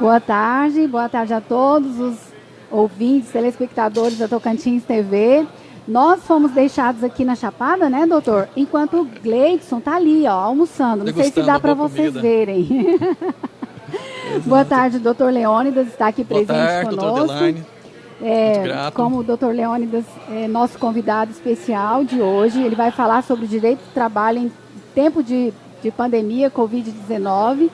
Boa tarde a todos os ouvintes, telespectadores da Tocantins TV. Nós fomos deixados aqui na Chapada, né, doutor? Enquanto o Gleidson tá ali, ó, almoçando. Não sei se dá para vocês verem. Boa tarde, doutor Leônidas, está aqui presente conosco. Doutor Delaine. Como o doutor Leônidas é nosso convidado especial de hoje, ele vai falar sobre o direito do trabalho em tempo de pandemia, Covid-19.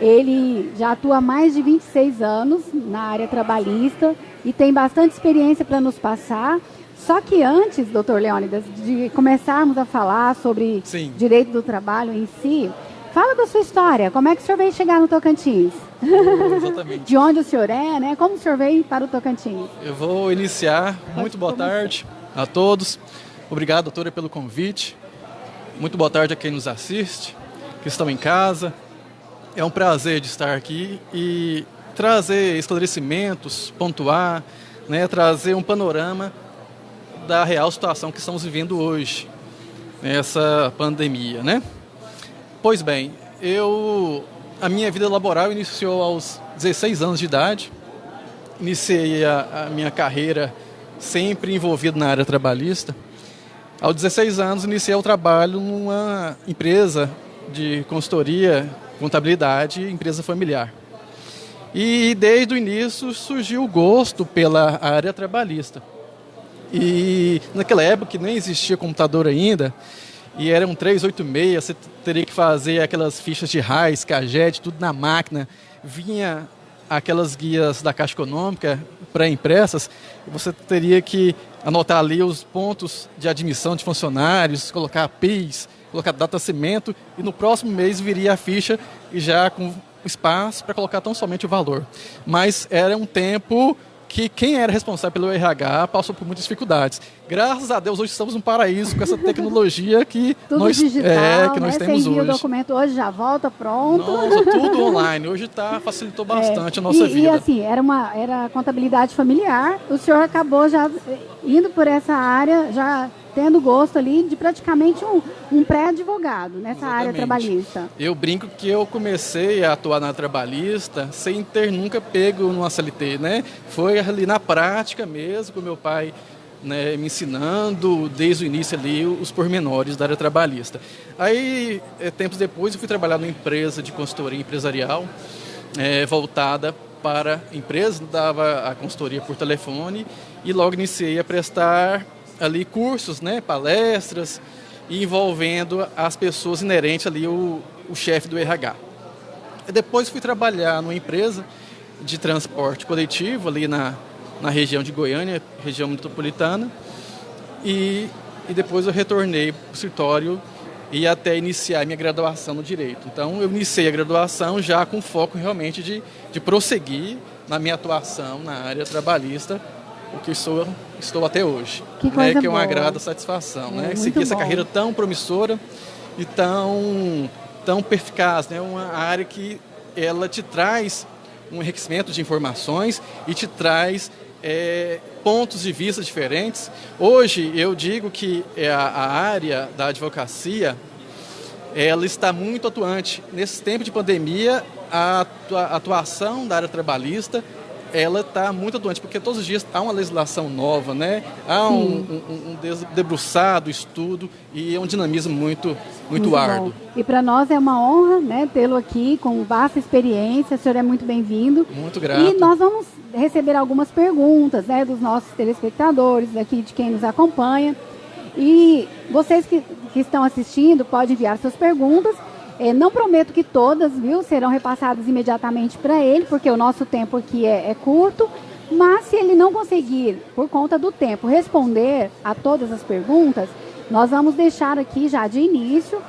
Ele já atua há mais de 26 anos na área trabalhista e tem bastante experiência para nos passar. Só que antes, doutor Leônidas, de começarmos a falar sobre direito do trabalho em si, fala da sua história. Como é que o senhor veio chegar no Tocantins? Exatamente. De onde o senhor é, né? Como o senhor veio para o Tocantins? Eu vou iniciar. Muito boa tarde a todos. Obrigado, doutora, pelo convite. Muito boa tarde a quem nos assiste, que estão em casa. É um prazer de estar aqui e trazer esclarecimentos, pontuar, né, trazer um panorama da real situação que estamos vivendo hoje, nessa pandemia, né? Pois bem, a minha vida laboral iniciou aos 16 anos de idade. Iniciei a minha carreira sempre envolvido na área trabalhista. Aos 16 anos, iniciei o trabalho numa empresa de consultoria, contabilidade, empresa familiar. E desde o início surgiu o gosto pela área trabalhista. E naquela época que nem existia computador ainda, e era um 386, você teria que fazer aquelas fichas de RAIS, CAGED, tudo na máquina. Vinha aquelas guias da Caixa Econômica pré-impressas, e você teria que anotar ali os pontos de admissão de funcionários, colocar PIS, colocar data-cimento, e no próximo mês viria a ficha e já com espaço para colocar tão somente o valor. Mas era um tempo que quem era responsável pelo RH passou por muitas dificuldades. Graças a Deus, hoje estamos num paraíso com essa tecnologia que nós temos hoje. O documento hoje já volta pronto. Nossa, tudo online. Hoje facilitou bastante a nossa vida. E assim, era contabilidade familiar. O senhor acabou já indo por essa área, já tendo gosto ali de praticamente um pré-advogado nessa área trabalhista. Eu brinco que eu comecei a atuar na trabalhista sem ter nunca pego numa CLT, né? Foi ali na prática mesmo, com meu pai, né, me ensinando desde o início ali os pormenores da área trabalhista. Aí, tempos depois, eu fui trabalhar numa empresa de consultoria empresarial, voltada para empresas, dava a consultoria por telefone e logo iniciei a prestar ali cursos, né, palestras, envolvendo as pessoas inerentes ali, o chefe do RH. E depois fui trabalhar numa empresa de transporte coletivo ali na região de Goiânia, região metropolitana, e depois eu retornei para o escritório e até iniciar minha graduação no Direito. Então eu iniciei a graduação já com foco realmente de prosseguir na minha atuação na área trabalhista, o que estou até hoje. Que coisa boa. Que é uma grata satisfação, né? Seguir essa carreira tão promissora e tão perspicaz, né? Uma área que ela te traz um enriquecimento de informações e te traz pontos de vista diferentes. Hoje eu digo que a área da advocacia ela está muito atuante. Nesse tempo de pandemia, a atuação da área trabalhista ela está muito atuante, porque todos os dias há uma legislação nova, né? Há um debruçado estudo e é um dinamismo muito árduo. Bom. E para nós é uma honra, né, tê-lo aqui com vasta experiência. O senhor é muito bem-vindo. Muito grato. E nós vamos receber algumas perguntas, né, dos nossos telespectadores, aqui de quem nos acompanha. E vocês que estão assistindo podem enviar suas perguntas. Não prometo que todas, serão repassadas imediatamente para ele, porque o nosso tempo aqui é curto, mas se ele não conseguir, por conta do tempo, responder a todas as perguntas, nós vamos deixar aqui já de início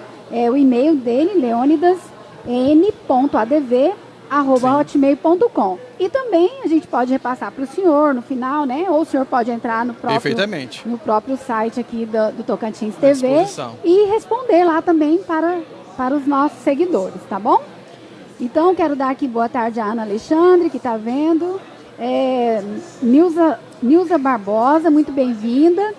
o e-mail dele, leonidas.adv@hotmail.com. E também a gente pode repassar para o senhor no final, né? Ou o senhor pode entrar no próprio site aqui do Tocantins TV e responder lá também para os nossos seguidores, tá bom? Então, quero dar aqui boa tarde à Ana Alexandre, que está vendo. Nilza Barbosa, muito bem-vinda.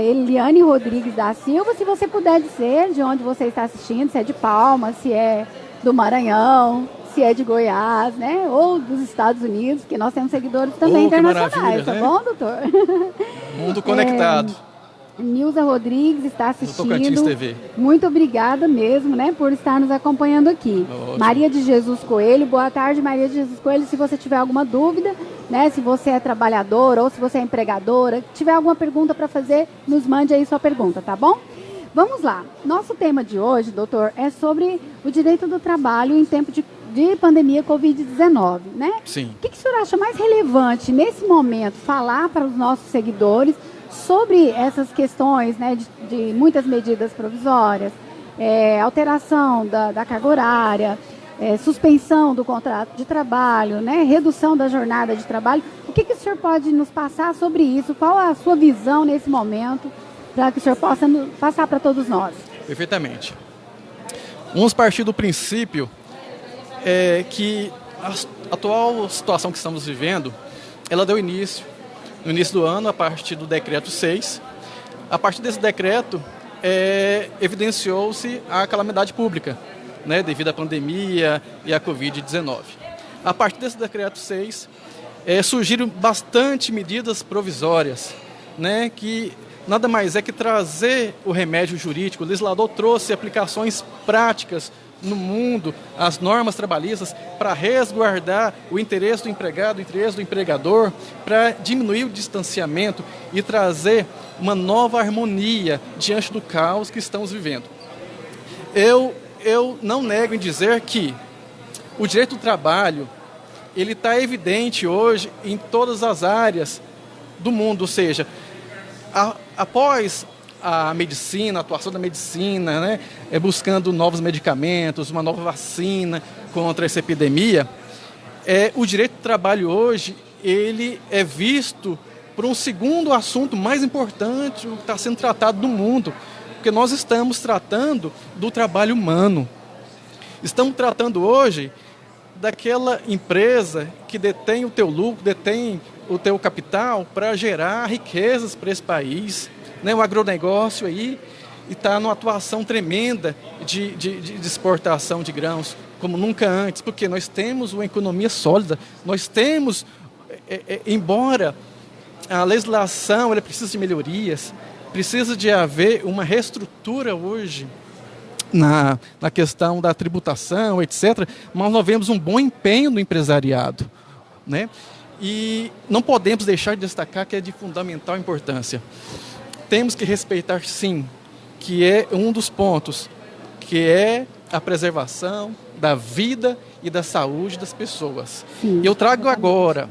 Eliane Rodrigues da Silva, se você puder dizer de onde você está assistindo, se é de Palmas, se é do Maranhão, se é de Goiás, né? Ou dos Estados Unidos, porque nós temos seguidores também internacionais, tá bom, doutor? Mundo conectado. Nilza Rodrigues está assistindo. Tocantins TV. Muito obrigada mesmo, né, por estar nos acompanhando aqui. Ótimo. Maria de Jesus Coelho, boa tarde, Maria de Jesus Coelho. Se você tiver alguma dúvida, né, se você é trabalhadora ou se você é empregadora, tiver alguma pergunta para fazer, nos mande aí sua pergunta, tá bom? Vamos lá. Nosso tema de hoje, doutor, é sobre o direito do trabalho em tempo de pandemia Covid-19, né? Sim. O que o senhor acha mais relevante nesse momento falar para os nossos seguidores sobre essas questões, né, de muitas medidas provisórias, alteração da carga horária, suspensão do contrato de trabalho, né, redução da jornada de trabalho? O que o senhor pode nos passar sobre isso? Qual a sua visão nesse momento, para que o senhor possa passar para todos nós? Perfeitamente. Vamos partir do princípio que a atual situação que estamos vivendo, ela deu início no início do ano, a partir do decreto 6. A partir desse decreto, evidenciou-se a calamidade pública, né, devido à pandemia e à Covid-19. A partir desse decreto 6, surgiram bastante medidas provisórias, né, que nada mais é que trazer o remédio jurídico. O legislador trouxe aplicações práticas no mundo, as normas trabalhistas, para resguardar o interesse do empregado, o interesse do empregador, para diminuir o distanciamento e trazer uma nova harmonia diante do caos que estamos vivendo. Eu não nego em dizer que o direito do trabalho ele está evidente hoje em todas as áreas do mundo, ou seja, após a medicina, a atuação da medicina, né, buscando novos medicamentos, uma nova vacina contra essa epidemia, o direito do trabalho hoje ele é visto por um segundo assunto mais importante que está sendo tratado no mundo, porque nós estamos tratando do trabalho humano. Estamos tratando hoje daquela empresa que detém o teu lucro, detém o teu capital para gerar riquezas para esse país, né? O agronegócio aí está numa atuação tremenda de exportação de grãos, como nunca antes, porque nós temos uma economia sólida, nós temos, embora a legislação ela precisa de melhorias, precisa de haver uma reestrutura hoje na questão da tributação, etc., mas nós vemos um bom empenho do empresariado, né? E não podemos deixar de destacar que é de fundamental importância. Temos que respeitar, sim, que é um dos pontos, que é a preservação da vida e da saúde das pessoas. Sim, eu trago agora,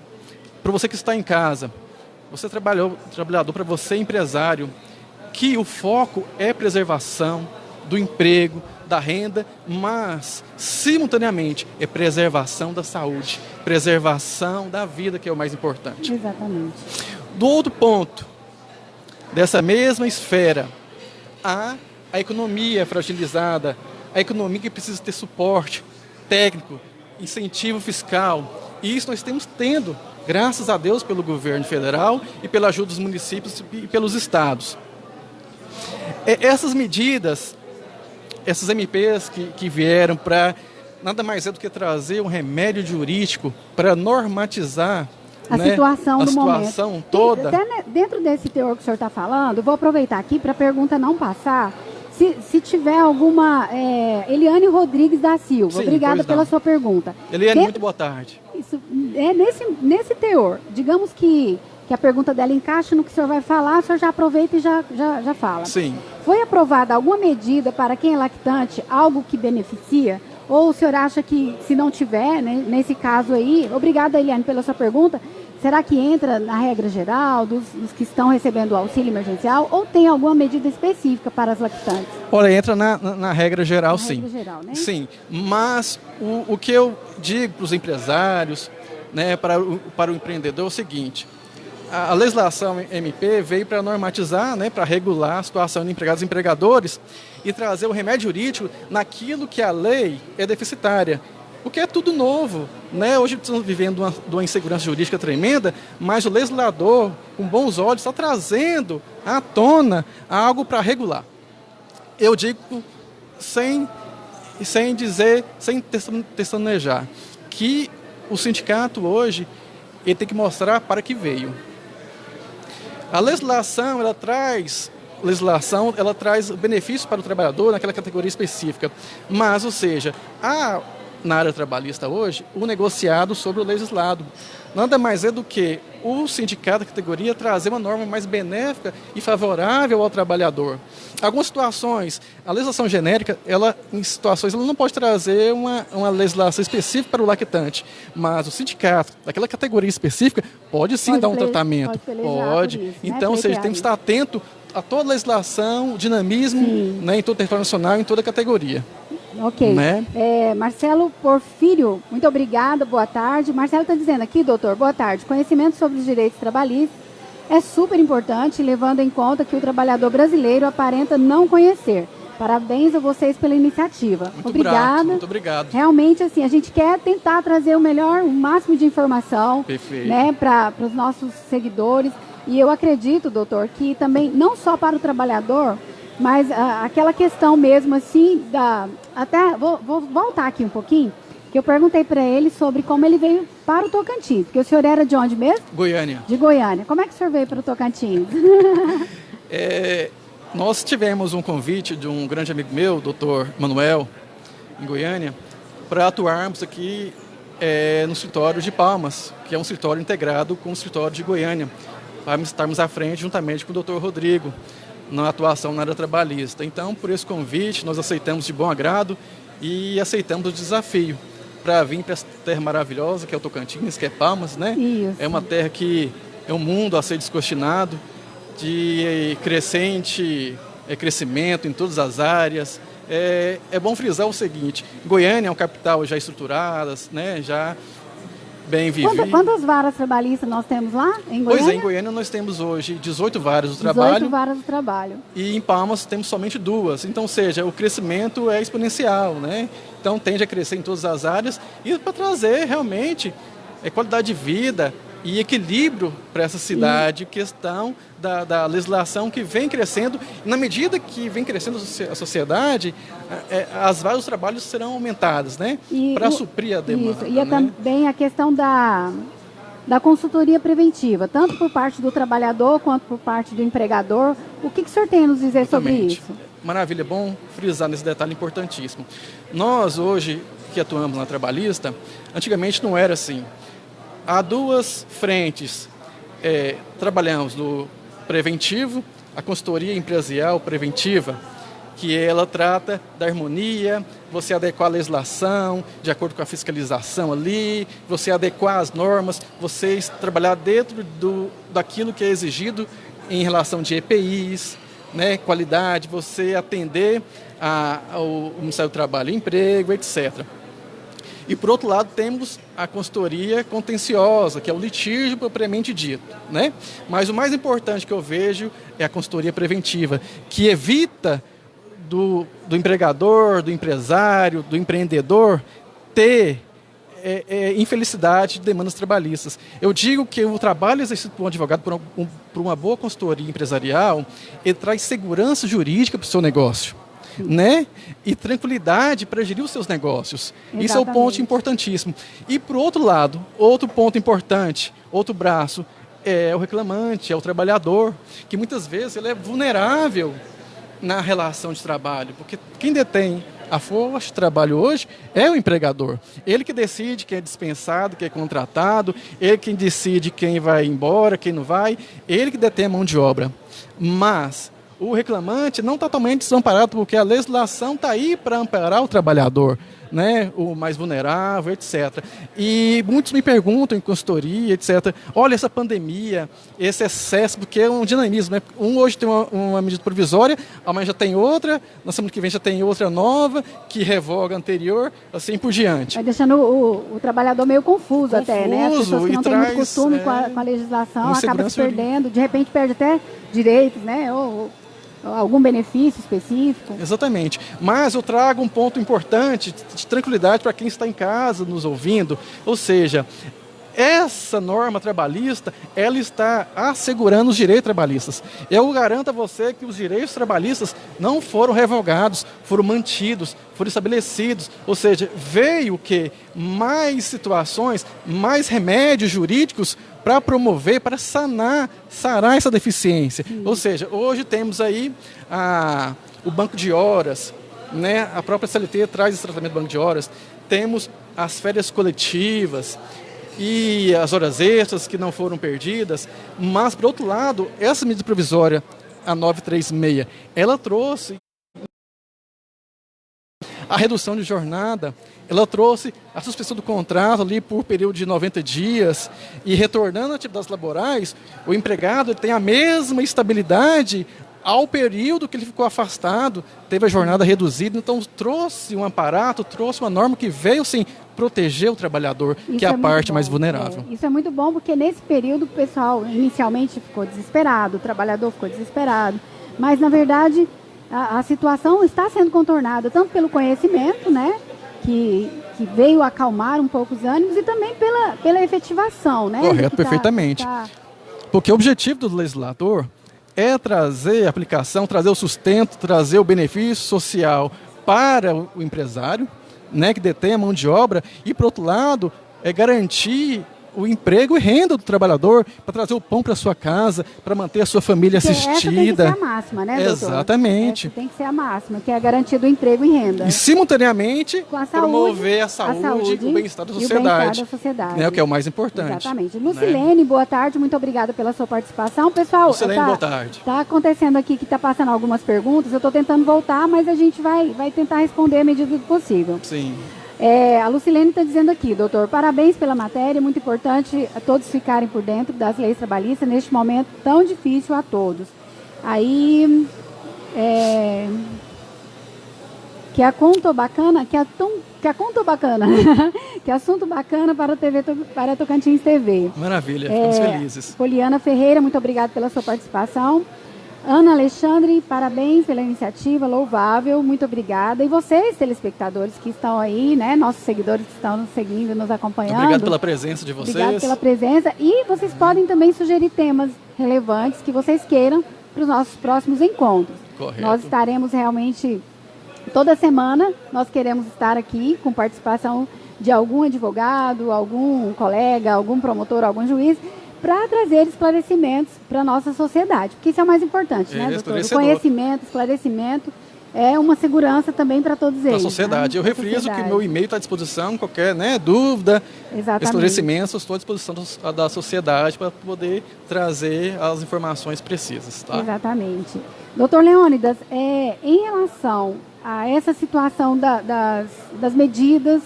para você que está em casa, você trabalhador, para você empresário, que o foco é preservação do emprego, da renda, mas, simultaneamente, é preservação da saúde, preservação da vida, que é o mais importante. Exatamente. Do outro ponto, dessa mesma esfera, a economia fragilizada, a economia que precisa ter suporte técnico, incentivo fiscal. E isso nós estamos tendo, graças a Deus, pelo governo federal e pela ajuda dos municípios e pelos estados. Essas medidas, essas MPs que vieram para nada mais é do que trazer um remédio jurídico para normatizar a situação do momento. A situação toda. Até dentro desse teor que o senhor está falando, eu vou aproveitar aqui para a pergunta não passar. Se tiver alguma... Eliane Rodrigues da Silva, sim, obrigada pela sua pergunta. Eliane, muito boa tarde. Isso, nesse teor, digamos que a pergunta dela encaixa no que o senhor vai falar, o senhor já aproveita e já fala. Sim. Foi aprovada alguma medida para quem é lactante, algo que beneficia? Ou o senhor acha que, se não tiver, né, nesse caso aí, obrigada, Eliane, pela sua pergunta, será que entra na regra geral dos que estão recebendo o auxílio emergencial ou tem alguma medida específica para as lactantes? Olha, entra na regra geral, sim. Regra geral, né? Sim, mas o que eu digo para os empresários, né, para o empreendedor é o seguinte: a legislação MP veio para normatizar, né, para regular a situação de empregados e empregadores e trazer o remédio jurídico naquilo que a lei é deficitária. Porque é tudo novo, né? Hoje estamos vivendo uma insegurança jurídica tremenda, mas o legislador, com bons olhos, está trazendo à tona algo para regular. Eu digo sem sem dizer, sem testanejar, que o sindicato hoje ele tem que mostrar para que veio. A legislação, ela traz benefícios para o trabalhador naquela categoria específica, mas, ou seja, na área trabalhista hoje, o negociado sobre o legislado. Nada mais é do que o sindicato da categoria trazer uma norma mais benéfica e favorável ao trabalhador. Algumas situações, a legislação genérica, em situações, ela não pode trazer uma legislação específica para o lactante, mas o sindicato daquela categoria específica pode sim dar um tratamento. Pode. Isso, então, ou seja, tem que estar atento a toda a legislação, dinamismo, né, em todo o território nacional, em toda a categoria. Ok. Né? Marcelo Porfírio, muito obrigada, boa tarde. Marcelo está dizendo aqui, doutor, boa tarde. Conhecimento sobre os direitos trabalhistas é super importante, levando em conta que o trabalhador brasileiro aparenta não conhecer. Parabéns a vocês pela iniciativa. Muito obrigada. Muito obrigado. Realmente, assim, a gente quer tentar trazer o máximo de informação, né, para os nossos seguidores. E eu acredito, doutor, que também, não só para o trabalhador, mas aquela questão mesmo assim, até vou voltar aqui um pouquinho, que eu perguntei para ele sobre como ele veio para o Tocantins, porque o senhor era de onde mesmo? Goiânia. De Goiânia. Como é que o senhor veio para o Tocantins? Nós tivemos um convite de um grande amigo meu, doutor Manuel, em Goiânia, para atuarmos aqui no escritório de Palmas, que é um escritório integrado com o escritório de Goiânia, para estarmos à frente juntamente com o doutor Rodrigo, na atuação na área trabalhista. Então, por esse convite, nós aceitamos de bom agrado e aceitamos o desafio para vir para essa terra maravilhosa, que é o Tocantins, que é Palmas, né? Isso. É uma terra que é um mundo a ser descortinado, de crescimento em todas as áreas. É bom frisar o seguinte, Goiânia é uma capital já estruturada, né? Já bem vivida. Quantas varas trabalhistas nós temos lá em Goiânia? Pois é, em Goiânia nós temos hoje 18 varas do trabalho. 18 varas do trabalho. E em Palmas temos somente 2. Então, ou seja, o crescimento é exponencial, né? Então, tende a crescer em todas as áreas e para trazer realmente qualidade de vida e equilíbrio para essa cidade, questão da legislação que vem crescendo. Na medida que vem crescendo a sociedade, as vagas dos trabalhos serão aumentadas, né? Para suprir a demanda. Isso. E também a questão da consultoria preventiva, tanto por parte do trabalhador quanto por parte do empregador. O que o senhor tem a nos dizer sobre isso? Maravilha, é bom frisar nesse detalhe importantíssimo. Nós, hoje, que atuamos na trabalhista, antigamente não era assim. Há 2 frentes. Trabalhamos no preventivo, a consultoria empresarial preventiva, que ela trata da harmonia, você adequar a legislação de acordo com a fiscalização ali, você adequar as normas, você trabalhar dentro daquilo que é exigido em relação de EPIs, né, qualidade, você atender ao Ministério do Trabalho e Emprego, etc. E, por outro lado, temos a consultoria contenciosa, que é o litígio propriamente dito, né? Mas o mais importante que eu vejo é a consultoria preventiva, que evita do empregador, do empresário, do empreendedor ter infelicidade de demandas trabalhistas. Eu digo que o trabalho exercido por um advogado, por uma boa consultoria empresarial, ele traz segurança jurídica para o seu negócio, né? E tranquilidade para gerir os seus negócios. Exatamente. Isso é o ponto importantíssimo. E, por outro lado, outro ponto importante, outro braço, é o reclamante, é o trabalhador, que muitas vezes ele é vulnerável na relação de trabalho, porque quem detém a força de trabalho hoje é o empregador. Ele que decide quem é dispensado, quem é contratado, ele quem decide quem vai embora, quem não vai, ele que detém a mão de obra. Mas o reclamante não está totalmente desamparado, porque a legislação está aí para amparar o trabalhador, né, o mais vulnerável, etc. E muitos me perguntam em consultoria, etc. Olha, essa pandemia, esse excesso, porque é um dinamismo, né? Hoje tem uma medida provisória, amanhã já tem outra, na semana que vem já tem outra nova, que revoga a anterior, assim por diante. Vai deixando o trabalhador meio confuso até, né? As pessoas que não têm muito costume com a legislação acabam se perdendo, de repente perde até direitos, né? Ou algum benefício específico? Exatamente. Mas eu trago um ponto importante de tranquilidade para quem está em casa nos ouvindo. Ou seja, essa norma trabalhista, ela está assegurando os direitos trabalhistas. Eu garanto a você que os direitos trabalhistas não foram revogados, foram mantidos, foram estabelecidos. Ou seja, veio que mais situações, mais remédios jurídicos para promover, para sarar essa deficiência. Ou seja, hoje temos aí o banco de horas, né? A própria CLT traz esse tratamento do banco de horas. Temos as férias coletivas e as horas extras que não foram perdidas, mas, por outro lado, essa medida provisória, a 936, ela trouxe a redução de jornada, ela trouxe a suspensão do contrato ali por período de 90 dias e, retornando a atividades laborais, o empregado tem a mesma estabilidade ao período que ele ficou afastado, teve a jornada reduzida. Então trouxe um aparato, trouxe uma norma que veio sim proteger o trabalhador, que é a parte mais vulnerável. Isso é muito bom, porque nesse período o pessoal inicialmente ficou desesperado, o trabalhador ficou desesperado, mas na verdade a situação está sendo contornada tanto pelo conhecimento, né, que veio acalmar um pouco os ânimos, e também pela efetivação, né? Correto, perfeitamente. Porque o objetivo do legislador é trazer a aplicação, trazer o sustento, trazer o benefício social para o empresário, né, que detém a mão de obra, e, por outro lado, é garantir o emprego e renda do trabalhador para trazer o pão para sua casa, para manter a sua família assistida. Essa tem que ser a máxima, né, doutor? Exatamente. Essa tem que ser a máxima, que é a garantia do emprego e renda. E, simultaneamente, promover a saúde e o bem-estar da sociedade. Né, o que é o mais importante. Exatamente. Lucilene, boa tarde, muito obrigada pela sua participação. Pessoal, Lucilene, boa tarde. Está acontecendo aqui que está passando algumas perguntas, eu estou tentando voltar, mas a gente vai tentar responder à medida do possível. Sim. A Lucilene está dizendo aqui, doutor, parabéns pela matéria, muito importante a todos ficarem por dentro das leis trabalhistas neste momento tão difícil a todos. Aí, que assunto bacana, que assunto bacana para a Tocantins TV. Maravilha, ficamos felizes. Poliana Ferreira, muito obrigada pela sua participação. Ana Alexandre, parabéns pela iniciativa, louvável, muito obrigada. E vocês, telespectadores que estão aí, né, nossos seguidores que estão nos seguindo, nos acompanhando. Obrigado pela presença de vocês. Obrigado pela presença. E vocês podem também sugerir temas relevantes que vocês queiram para os nossos próximos encontros. Correto. Nós estaremos realmente, toda semana, nós queremos estar aqui com participação de algum advogado, algum colega, algum promotor, algum juiz, para trazer esclarecimentos para a nossa sociedade, porque isso é o mais importante, né, doutor? O conhecimento, esclarecimento é uma segurança também para todos eles. Para a sociedade. Né? Eu refriso que o meu e-mail está à disposição, qualquer dúvida, esclarecimentos, estou à disposição da sociedade para poder trazer as informações precisas. Tá? Exatamente. Doutor Leônidas, em relação a essa situação das medidas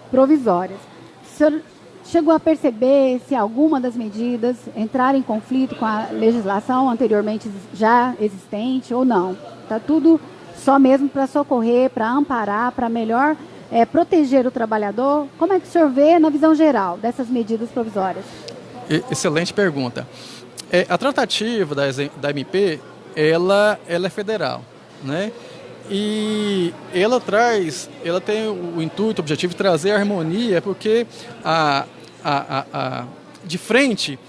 provisórias, o senhor chegou a perceber se alguma das medidas entrar em conflito com a legislação anteriormente já existente ou não? Está tudo só mesmo para socorrer, para amparar, para melhor proteger o trabalhador? Como é que o senhor vê na visão geral dessas medidas provisórias? Excelente pergunta. A tratativa da MP, ela é federal, né? E ela tem o intuito, o objetivo de trazer harmonia, porque de frente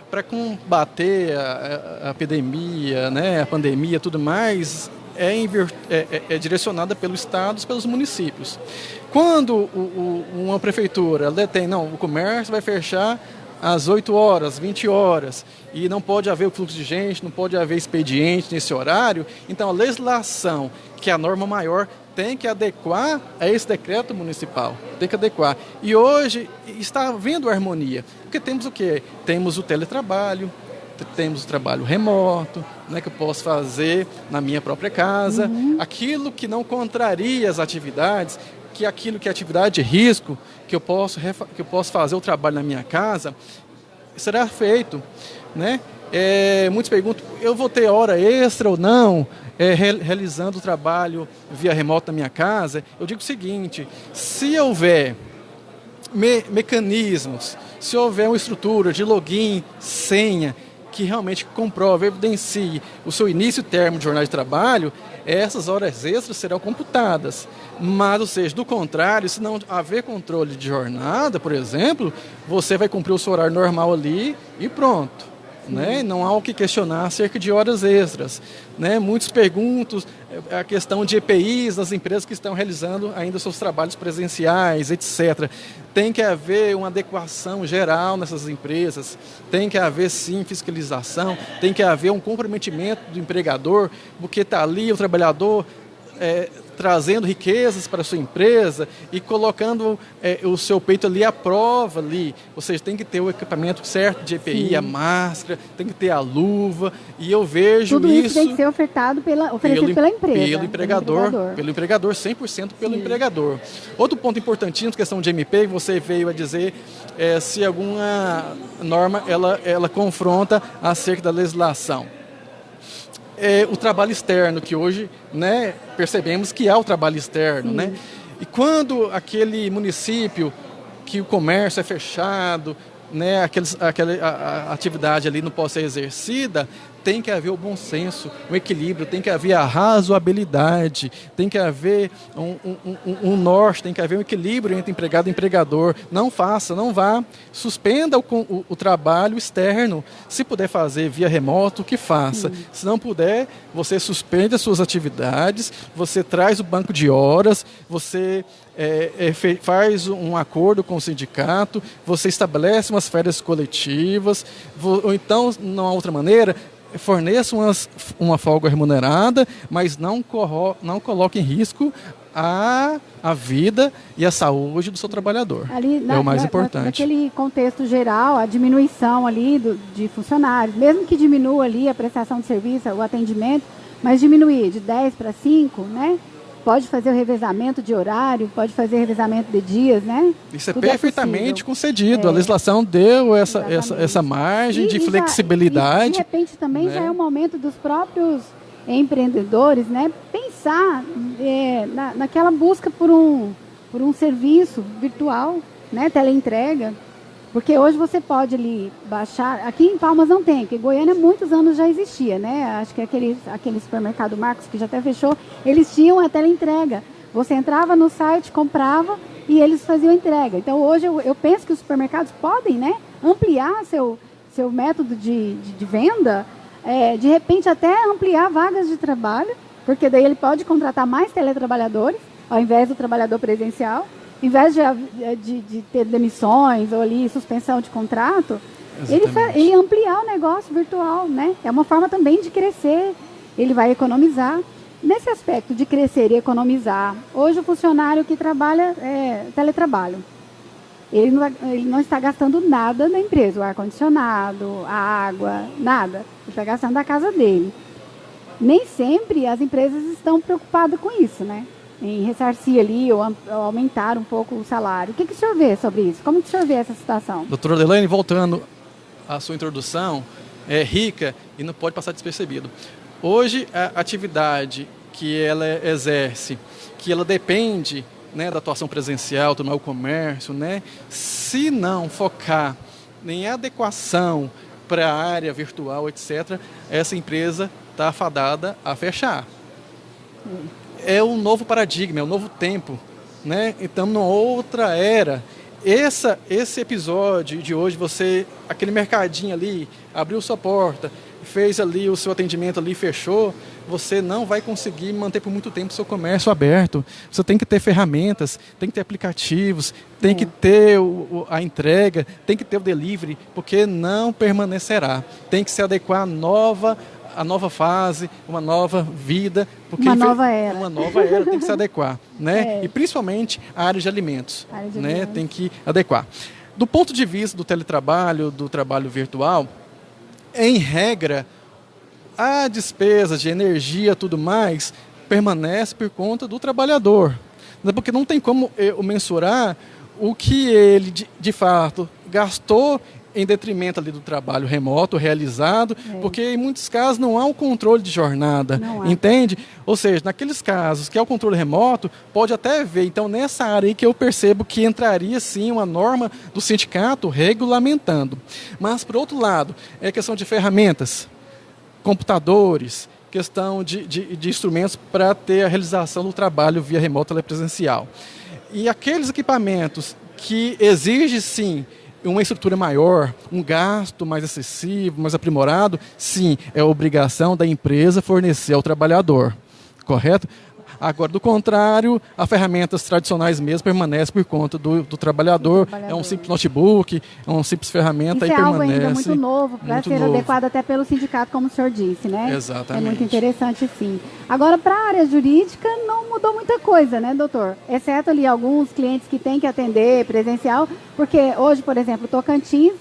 para combater a epidemia, né, a pandemia, tudo mais, é direcionada pelos estados, pelos municípios. Quando uma prefeitura detém, o comércio vai fechar às 8 horas, 20 horas, e não pode haver o fluxo de gente, não pode haver expediente nesse horário, então a legislação, que é a norma maior, tem que adequar a esse decreto municipal, tem que adequar. E hoje está havendo harmonia, porque temos o quê? Temos o teletrabalho, temos o trabalho remoto, né, que eu posso fazer na minha própria casa, aquilo que não contraria as atividades, que aquilo que é atividade de risco, que eu posso fazer o trabalho na minha casa, será feito, né? Muitos perguntam, eu vou ter hora extra ou não, realizando o trabalho via remoto na minha casa? Eu digo o seguinte, se houver mecanismos, se houver uma estrutura de login, senha, que realmente comprove, evidencie o seu início e término de jornada de trabalho, essas horas extras serão computadas. Mas, ou seja, do contrário, se não haver controle de jornada, por exemplo, você vai cumprir o seu horário normal ali e pronto. Né? Não há o que questionar acerca de horas extras. Né? Muitos perguntam a questão de EPIs das empresas que estão realizando ainda seus trabalhos presenciais, etc. Tem que haver uma adequação geral nessas empresas, tem que haver sim fiscalização, tem que haver um comprometimento do empregador, porque está ali o trabalhador trazendo riquezas para a sua empresa e colocando o seu peito ali à prova ali. Ou seja, tem que ter o equipamento certo de EPI, sim, a máscara, tem que ter a luva. E eu vejo tudo isso tem que ser oferecido pela empresa. Pelo empregador, 100% pelo sim, empregador. Outro ponto importantíssimo, questão de MP, você veio a dizer se alguma norma ela confronta acerca da legislação. O trabalho externo, que hoje, né, percebemos que há o trabalho externo. Né? E quando aquele município que o comércio é fechado, né, aquela atividade ali não pode ser exercida, tem que haver o bom senso, o equilíbrio, tem que haver a razoabilidade, tem que haver um norte, tem que haver um equilíbrio entre empregado e empregador. Não vá, suspenda o trabalho externo. Se puder fazer via remoto, que faça. Se não puder, você suspende as suas atividades, você traz o banco de horas, você faz um acordo com o sindicato, você estabelece umas férias coletivas, ou então, não há outra maneira, forneça uma folga remunerada, mas não coloque em risco a vida e a saúde do seu trabalhador. Ali, é o mais importante. Naquele contexto geral, a diminuição ali de funcionários, mesmo que diminua ali a prestação de serviço, o atendimento, mas diminuir de 10 para 5, né? Pode fazer o revezamento de horário, pode fazer revezamento de dias, né? Isso tudo perfeitamente concedido. A legislação deu essa margem de flexibilidade. De repente também, né, já é o momento dos próprios empreendedores, né, pensar naquela busca por um serviço virtual, né, teleentrega. Porque hoje você pode ali baixar... Aqui em Palmas não tem, porque Goiânia há muitos anos já existia, né? Acho que aquele supermercado Marcos, que já até fechou, eles tinham a teleentrega. Você entrava no site, comprava e eles faziam a entrega. Então hoje eu penso que os supermercados podem, né, ampliar seu método de venda, de repente até ampliar vagas de trabalho, porque daí ele pode contratar mais teletrabalhadores, ao invés do trabalhador presencial. Em vez de ter demissões ou ali suspensão de contrato, ele ampliar o negócio virtual, né? É uma forma também de crescer, ele vai economizar. Nesse aspecto de crescer e economizar, hoje o funcionário que trabalha teletrabalho, ele não está gastando nada na empresa, o ar-condicionado, a água, nada. Ele está gastando da casa dele. Nem sempre as empresas estão preocupadas com isso, né? Em ressarcir ali ou aumentar um pouco o salário. O que o senhor vê sobre isso? Como que o senhor vê essa situação? Doutora Adelaine, voltando à sua introdução, é rica e não pode passar despercebido. Hoje, a atividade que ela exerce, que ela depende, né, da atuação presencial, do comércio, né, se não focar em adequação para a área virtual, etc., essa empresa está afadada a fechar. É um novo paradigma, é um novo tempo, né? Então, numa outra era. Esse episódio de hoje, aquele mercadinho ali, abriu sua porta, fez ali o seu atendimento ali, fechou, você não vai conseguir manter por muito tempo o seu comércio aberto. Você tem que ter ferramentas, tem que ter aplicativos, tem que ter a entrega, tem que ter o delivery, porque não permanecerá. Tem que se adequar a nova fase, uma nova vida. Porque uma nova era. Uma nova era tem que se adequar, né? E principalmente a área de alimentos, né? Tem que adequar. Do ponto de vista do teletrabalho, do trabalho virtual, em regra, a despesa de energia, tudo mais, permanece por conta do trabalhador. Porque não tem como eu mensurar o que ele, de fato, gastou em detrimento ali do trabalho remoto realizado, porque em muitos casos não há um controle de jornada, entende? Ou seja, naqueles casos que é o controle remoto, pode até haver, então nessa área aí que eu percebo que entraria sim uma norma do sindicato regulamentando. Mas, por outro lado, é questão de ferramentas, computadores, questão de instrumentos para ter a realização do trabalho via remoto telepresencial. E aqueles equipamentos que exigem sim uma estrutura maior, um gasto mais excessivo, mais aprimorado, sim, é obrigação da empresa fornecer ao trabalhador, correto? Agora, do contrário, as ferramentas tradicionais mesmo permanecem por conta do trabalhador. É um simples notebook, é uma simples ferramenta. Isso e é permanece algo ainda muito novo, para ser adequado até pelo sindicato, como o senhor disse, né? Exatamente. É muito interessante, sim. Agora, para a área jurídica, não mudou muita coisa, né, doutor? Exceto ali alguns clientes que têm que atender presencial, porque hoje, por exemplo, Tocantins,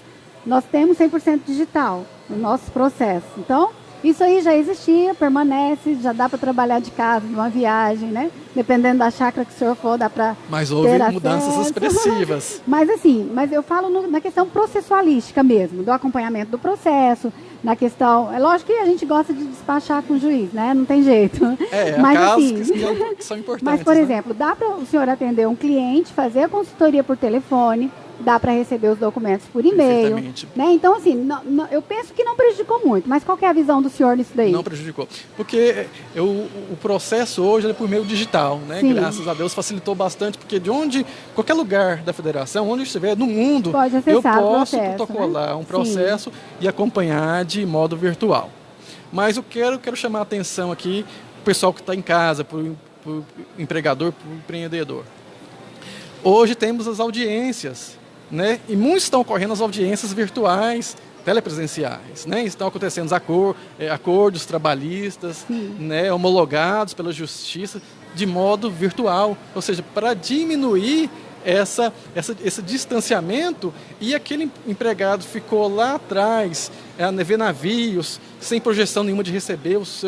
nós temos 100% digital no nosso processo. Então, isso aí já existia, permanece, já dá para trabalhar de casa, numa viagem, né? Dependendo da chácara que o senhor for, dá para Mas houve mudanças expressivas. Mas assim, eu falo na questão processualística mesmo, do acompanhamento do processo, na questão... É lógico que a gente gosta de despachar com o juiz, né? Não tem jeito. Mas, casos assim, que são importantes. Mas, por exemplo, dá para o senhor atender um cliente, fazer a consultoria por telefone, dá para receber os documentos por e-mail, né? Então, assim, eu penso que não prejudicou muito, mas qual que é a visão do senhor nisso daí? Não prejudicou, porque o processo hoje é por meio digital, né? Sim. Graças a Deus facilitou bastante, porque qualquer lugar da federação, onde estiver no mundo, eu posso protocolar um processo e acompanhar de modo virtual. Mas eu quero chamar a atenção aqui, o pessoal que está em casa, para o empregador, para o empreendedor. Hoje temos as audiências, né? E muitos estão ocorrendo as audiências virtuais, telepresenciais, né? Estão acontecendo acordos trabalhistas, né? Homologados pela justiça de modo virtual, ou seja, para diminuir esse distanciamento, e aquele empregado ficou lá atrás, ver navios, sem projeção nenhuma de receber os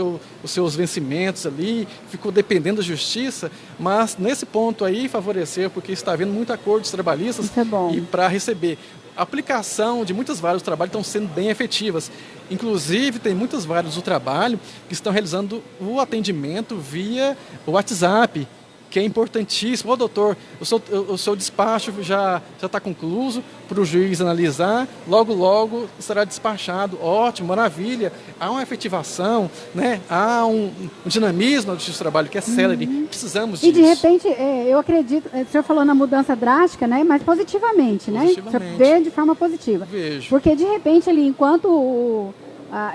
seus vencimentos ali, ficou dependendo da justiça, mas nesse ponto aí favoreceu, porque está havendo muitos acordos trabalhistas e para receber. A aplicação de muitas varas do trabalho estão sendo bem efetivas. Inclusive, tem muitas varas do trabalho que estão realizando o atendimento via WhatsApp, que é importantíssimo. Doutor, o seu despacho já está concluído para o juiz analisar, logo será despachado. Ótimo, maravilha. Há uma efetivação, né? Há um dinamismo no justiça do trabalho que é célere. Precisamos disso. E de repente, eu acredito, o senhor falou na mudança drástica, né? Mas positivamente, né? O senhor vê de forma positiva. Vejo. Porque de repente ali, enquanto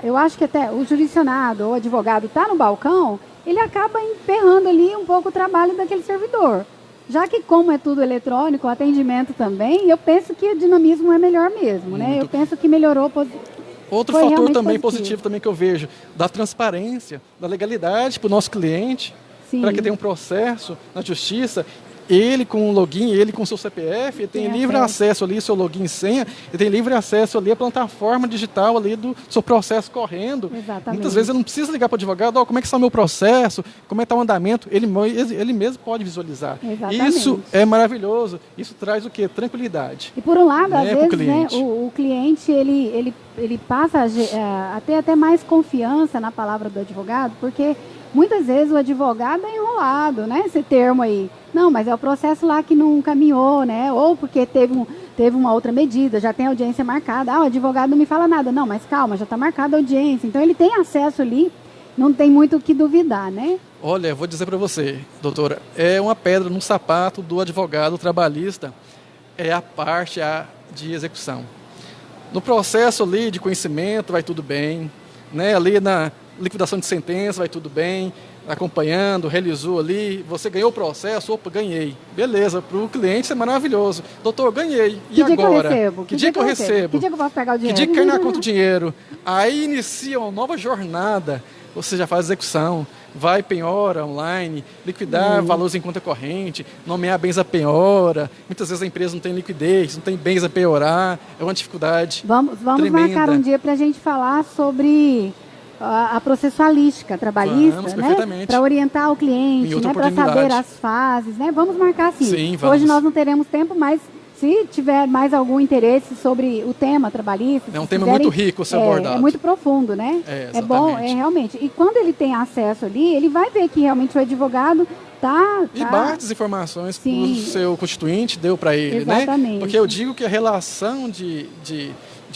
eu acho que até o jurisdicionado ou o advogado está no balcão, ele acaba emperrando ali um pouco o trabalho daquele servidor. Já que, como é tudo eletrônico, o atendimento também, eu penso que o dinamismo é melhor mesmo, né? Eu penso que melhorou. Outro fator também positivo também que eu vejo, da transparência, da legalidade para o nosso cliente, para que tenha um processo na justiça. Ele com o login, ele com o seu CPF, ele tem livre acesso ali, seu login e senha, ele tem livre acesso ali à plataforma digital ali do seu processo correndo. Exatamente. Muitas vezes ele não precisa ligar para o advogado, como é que está o meu processo, como é que está o andamento, ele mesmo pode visualizar. Exatamente. Isso é maravilhoso, isso traz o quê? Tranquilidade. E por um lado, às vezes, o cliente, ele passa a ter até mais confiança na palavra do advogado, porque muitas vezes o advogado é enrolado, né? Esse termo aí. Não, mas é o processo lá que não caminhou, né? Ou porque teve uma outra medida, já tem audiência marcada. O advogado não me fala nada. Não, mas calma, já está marcada a audiência. Então, ele tem acesso ali, não tem muito o que duvidar, né? Olha, eu vou dizer para você, doutora, é uma pedra no sapato do advogado trabalhista, é a parte de execução. No processo ali de conhecimento vai tudo bem, né? Ali na liquidação de sentença vai tudo bem, acompanhando, realizou ali, você ganhou o processo, opa, ganhei. Beleza, para o cliente isso é maravilhoso. Doutor, ganhei. E agora? Que dia que eu recebo? Que dia que eu posso pegar o dinheiro? Que dia que cai na conta o dinheiro? Aí inicia uma nova jornada, você já faz execução, vai penhora online, liquidar valores em conta corrente, nomear bens a penhora. Muitas vezes a empresa não tem liquidez, não tem bens a penhorar, é uma dificuldade Vamos marcar um dia para a gente falar sobre a processualística trabalhista, né? Para orientar o cliente, né? Para saber as fases, né? Vamos marcar sim. Sim, vamos. Hoje nós não teremos tempo, mas se tiver mais algum interesse sobre o tema trabalhista... É um tema muito rico a ser abordado. É muito profundo, né? É bom, realmente. E quando ele tem acesso ali, ele vai ver que realmente o advogado tá... E bate as informações que o seu constituinte deu para ele, exatamente, né? Porque eu digo que a relação de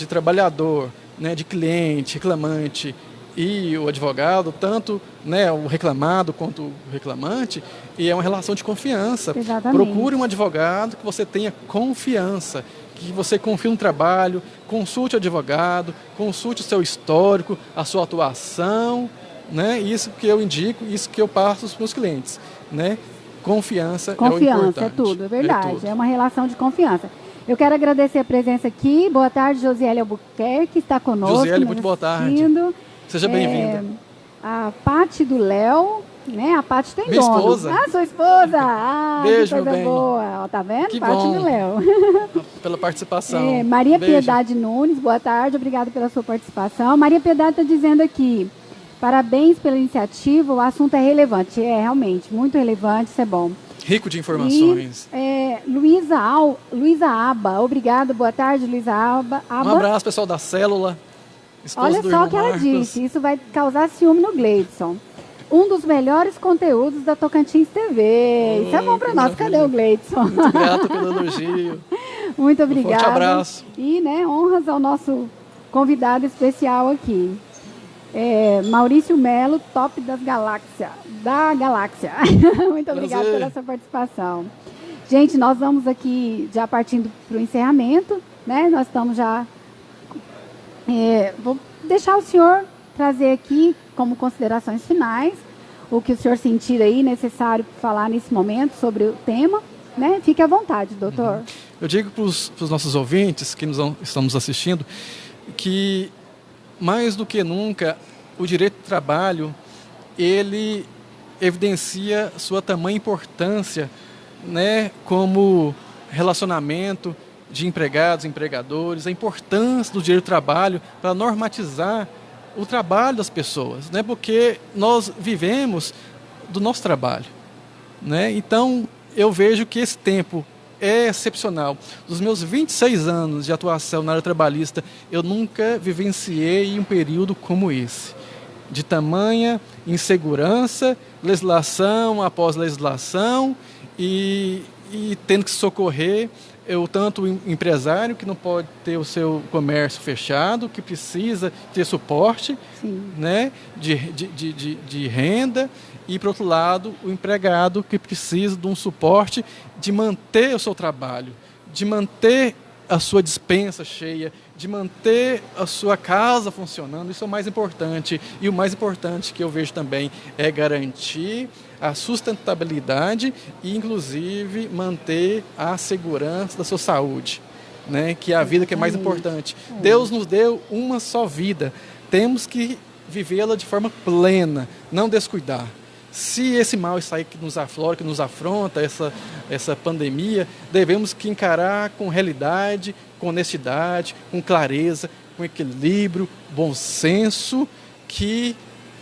trabalhador, né, de cliente, reclamante e o advogado, tanto, né, o reclamado quanto o reclamante, e é uma relação de confiança. Exatamente. Procure um advogado que você tenha confiança, que você confie no trabalho, consulte o advogado, consulte o seu histórico, a sua atuação, né? Isso que eu indico, isso que eu passo para os meus clientes, né? Confiança é o importante. É tudo, é verdade. É uma relação de confiança. Eu quero agradecer a presença aqui. Boa tarde, Josiele Albuquerque, que está conosco. Josiele, muito boa tarde. Seja bem-vinda. A Pati do Léo, né? A Pati tem Minha dono. esposa. Ah, sua esposa. Beijo, que coisa meu bem. boa. Ó, tá vendo? Que Pati bom. do Léo. Pela participação. Maria Beijo. Piedade Nunes, boa tarde. Obrigada pela sua participação. Maria Piedade está dizendo aqui, parabéns pela iniciativa, o assunto é relevante. É, realmente, muito relevante, isso é bom. Rico de informações. E, Luísa Aba, obrigada, boa tarde, Luísa Aba. Um abraço, pessoal da Célula. Olha só o que ela disse, isso vai causar ciúme no Gleidson. Um dos melhores conteúdos da Tocantins TV. Isso é bom para nós. Cadê o Gleidson? Muito grato pelo elogio. Muito obrigada. Um forte abraço. E, né, honras ao nosso convidado especial aqui. Maurício Melo, top da galáxia. Muito obrigada pela sua participação. Gente, nós vamos aqui já partindo para o encerramento, né? Nós estamos já... vou deixar o senhor trazer aqui como considerações finais o que o senhor sentir aí necessário falar nesse momento sobre o tema, né? Fique à vontade, doutor. Eu digo para os nossos ouvintes que estão nos assistindo que mais do que nunca o direito do trabalho ele evidencia sua tamanha importância, né, como relacionamento de empregados, empregadores, a importância do direito do trabalho para normatizar o trabalho das pessoas, né, porque nós vivemos do nosso trabalho, né? Então eu vejo que esse tempo é excepcional. Dos meus 26 anos de atuação na área trabalhista, eu nunca vivenciei um período como esse, de tamanha insegurança, legislação após legislação e tendo que socorrer tanto o empresário que não pode ter o seu comércio fechado, que precisa ter suporte, né, de renda, e, por outro lado, o empregado que precisa de um suporte de manter o seu trabalho, de manter a sua despensa cheia, de manter a sua casa funcionando. Isso é o mais importante. E o mais importante que eu vejo também é garantir a sustentabilidade e, inclusive, manter a segurança da sua saúde, né? Que é a vida que é mais importante. Deus nos deu uma só vida. Temos que vivê-la de forma plena, não descuidar. Se esse mal está aí que nos aflora, que nos afronta, essa pandemia, devemos que encarar com realidade, com honestidade, com clareza, com equilíbrio, bom senso, que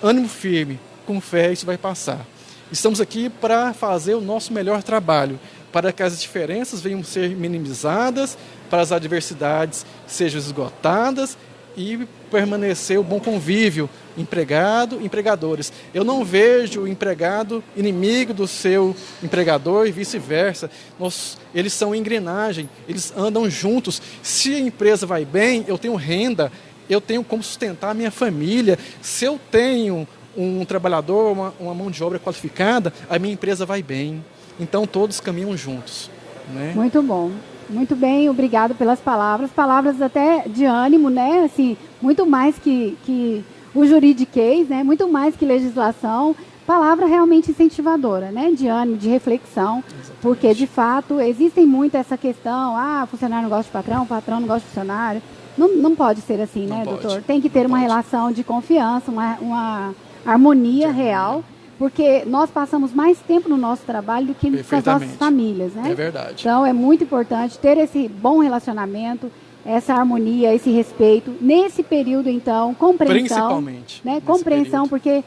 ânimo firme, com fé, isso vai passar. Estamos aqui para fazer o nosso melhor trabalho, para que as diferenças venham ser minimizadas, para as adversidades sejam esgotadas e permanecer o bom convívio, empregado, empregadores. Eu não vejo o empregado inimigo do seu empregador e vice-versa. Eles são engrenagem, eles andam juntos. Se a empresa vai bem, eu tenho renda, eu tenho como sustentar a minha família. Se eu tenho um trabalhador, uma mão de obra qualificada, a minha empresa vai bem. Então todos caminham juntos, né? Muito bom. Muito bem, obrigado pelas palavras até de ânimo, né? Assim, muito mais que o juridiquês, né? Muito mais que legislação, palavra realmente incentivadora, né? De ânimo, de reflexão, exatamente. Porque de fato existem muito essa questão, funcionário não gosta de patrão não gosta de funcionário. Não pode ser assim, né, doutor? Tem que ter uma relação de confiança, uma harmonia real. Porque nós passamos mais tempo no nosso trabalho do que com as nossas famílias, né? É verdade. Então, é muito importante ter esse bom relacionamento, essa harmonia, esse respeito. Nesse período, então, compreensão. Principalmente. Né? Compreensão, porque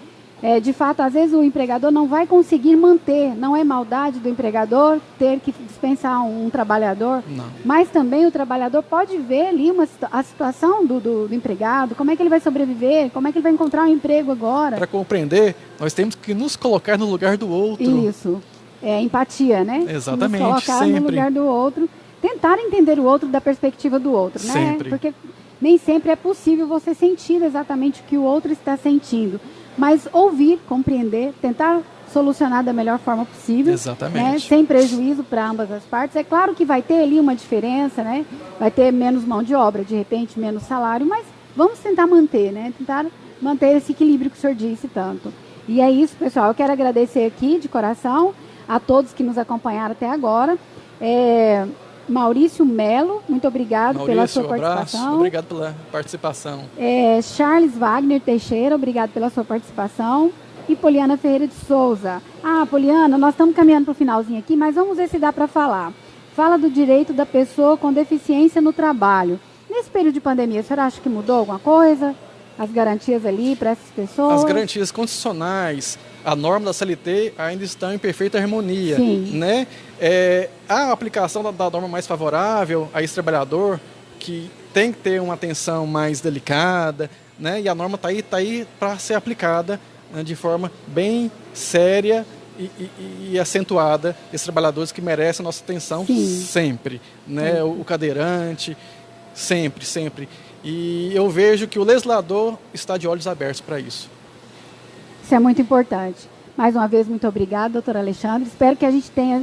de fato, às vezes o empregador não vai conseguir manter, não é maldade do empregador ter que dispensar um trabalhador, Não. mas também o trabalhador pode ver ali a situação do empregado, como é que ele vai sobreviver, como é que ele vai encontrar um emprego agora. Para compreender, nós temos que nos colocar no lugar do outro. Isso, empatia, né? Exatamente, nos colocar sempre. no lugar do outro, tentar entender o outro da perspectiva do outro, né? Sempre. Porque nem sempre é possível você sentir exatamente o que o outro está sentindo. Mas ouvir, compreender, tentar solucionar da melhor forma possível. Exatamente. Né? Sem prejuízo para ambas as partes. É claro que vai ter ali uma diferença, né? Vai ter menos mão de obra, de repente menos salário, mas vamos tentar manter, né? Tentar manter esse equilíbrio que o senhor disse tanto. E é isso, pessoal. Eu quero agradecer aqui de coração a todos que nos acompanharam até agora. Maurício Melo, muito obrigado pela sua participação. Abraço, obrigado pela participação. Charles Wagner Teixeira, obrigado pela sua participação. E Poliana Ferreira de Souza. Poliana, nós estamos caminhando para o finalzinho aqui, mas vamos ver se dá para falar. Fala do direito da pessoa com deficiência no trabalho. Nesse período de pandemia, a senhora acha que mudou alguma coisa? As garantias ali para essas pessoas? As garantias constitucionais, a norma da CLT ainda estão em perfeita harmonia. Sim. Né? A aplicação da norma mais favorável a esse trabalhador, que tem que ter uma atenção mais delicada, né? E a norma está aí para ser aplicada, né, de forma bem séria e acentuada, esses trabalhadores que merecem a nossa atenção. Sim. Sempre. Né? Sim. O cadeirante, sempre, sempre. E eu vejo que o legislador está de olhos abertos para isso. Isso é muito importante. Mais uma vez, muito obrigada, doutor Alexandre. Espero que a gente tenha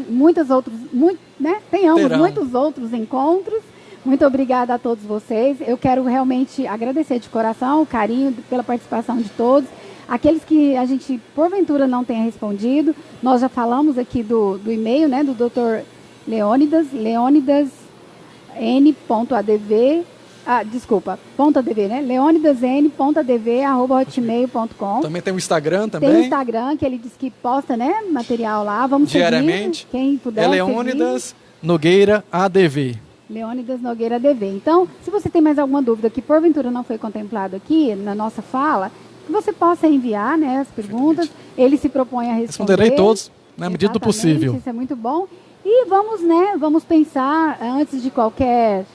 tenhamos muitos outros encontros. Muito obrigada a todos vocês. Eu quero realmente agradecer de coração o carinho pela participação de todos. Aqueles que a gente, porventura, não tenha respondido, nós já falamos aqui do e-mail, né, do doutor Leônidas, leonidasn.adv, .adv, né? leonidasn.adv@hotmail.com. Também tem o Instagram também. Tem o Instagram, que ele diz que posta, né, material lá. Vamos diariamente. Seguir, quem puder Leônidas Nogueira ADV. Leônidas Nogueira ADV. Então, se você tem mais alguma dúvida que porventura não foi contemplado aqui na nossa fala, que você possa enviar, né, as perguntas. Ele se propõe a responder. Responderei todos na medida do possível. Isso é muito bom. E vamos pensar antes de qualquer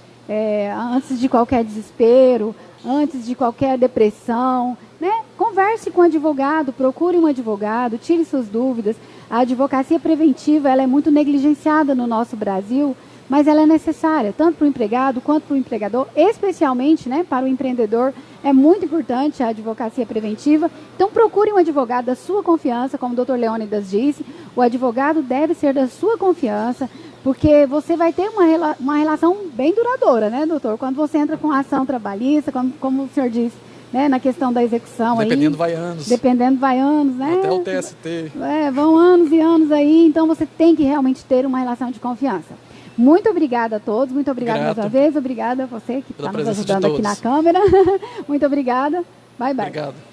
desespero, antes de qualquer depressão, né? Converse com o advogado, procure um advogado, tire suas dúvidas. A advocacia preventiva, ela é muito negligenciada no nosso Brasil, mas ela é necessária, tanto para o empregado quanto para o empregador, especialmente, né, para o empreendedor. É muito importante a advocacia preventiva. Então, procure um advogado da sua confiança, como o doutor Leônidas disse. O advogado deve ser da sua confiança, porque você vai ter uma relação bem duradoura, né, doutor? Quando você entra com ação trabalhista, como o senhor disse, né, na questão da execução. Dependendo, vai anos. Dependendo, vai anos, né? Até o TST. Vão anos e anos aí, então você tem que realmente ter uma relação de confiança. Muito obrigada a todos, muito obrigada mais uma vez, obrigada a você que está nos ajudando aqui na câmera. Muito obrigada, bye bye. Obrigado.